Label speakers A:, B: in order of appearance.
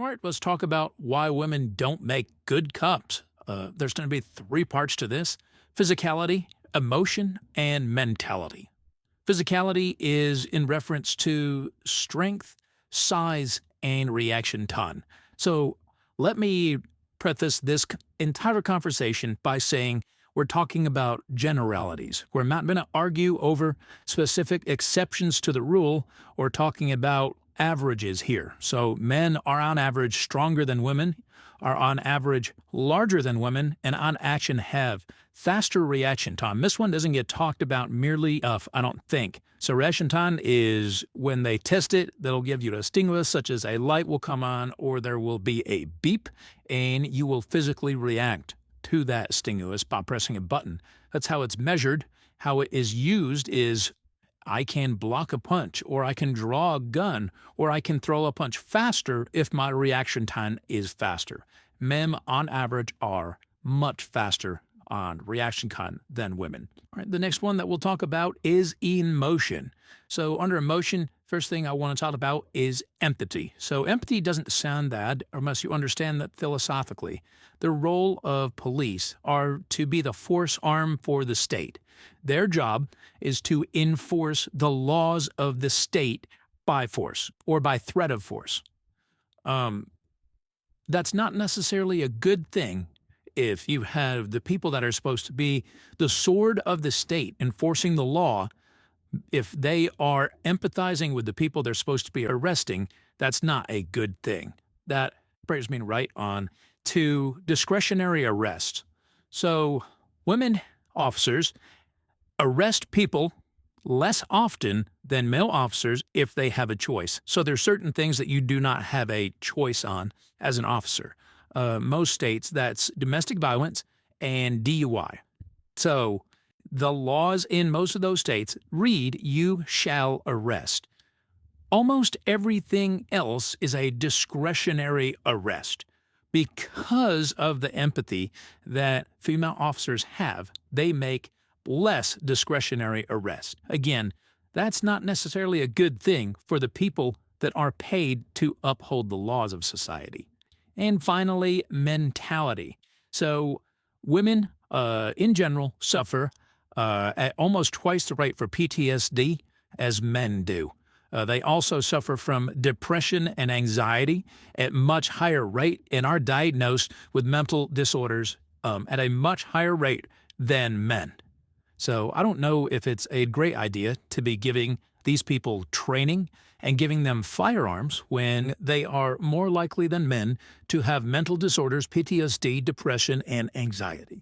A: All right, let's talk about why women don't make good cops. There's going to be three parts to this: physicality, emotion, and mentality. Physicality is in reference to strength, size, and reaction time. So let me preface this entire conversation by saying we're talking about generalities. We're not going to argue over specific exceptions to the rule or talking about averages here. So men are on average stronger than women, are on average larger than women, and on action have faster reaction time. This one doesn't get talked about merely enough, I don't think. So reaction time is when they test it, they'll give you a stimulus such as a light will come on or there will be a beep, and you will physically react to that stimulus by pressing a button. That's how it's measured. How it is used is I can block a punch, or I can draw a gun, or I can throw a punch faster if my reaction time is faster. Men, on average, are much faster on reaction time than women. All right, the next one that we'll talk about is emotion. So, under emotion, first thing I want to talk about is empathy. So, empathy doesn't sound bad unless you understand that philosophically. The role of police are to be the force arm for the state. Their job is to enforce the laws of the state by force or by threat of force. Um, that's not necessarily a good thing if you have the people that are supposed to be the sword of the state enforcing the law. If they are empathizing with the people they're supposed to be arresting, that's not a good thing. That brings me right on to discretionary arrest. So, women officers arrest people less often than male officers if they have a choice. So there's certain things that you do not have a choice on as an officer. Most states, that's domestic violence and DUI. So the laws in most of those states read you shall arrest. Almost everything else is a discretionary arrest. Because of the empathy that female officers have, they make less discretionary arrest. Again, that's not necessarily a good thing for the people that are paid to uphold the laws of society. And finally, mentality. So, women in general suffer at almost twice the rate for PTSD as men do. They also suffer from depression and anxiety at much higher rate and are diagnosed with mental disorders at a much higher rate than men. So I don't know if it's a great idea to be giving these people training and giving them firearms when they are more likely than men to have mental disorders, PTSD, depression, and anxiety.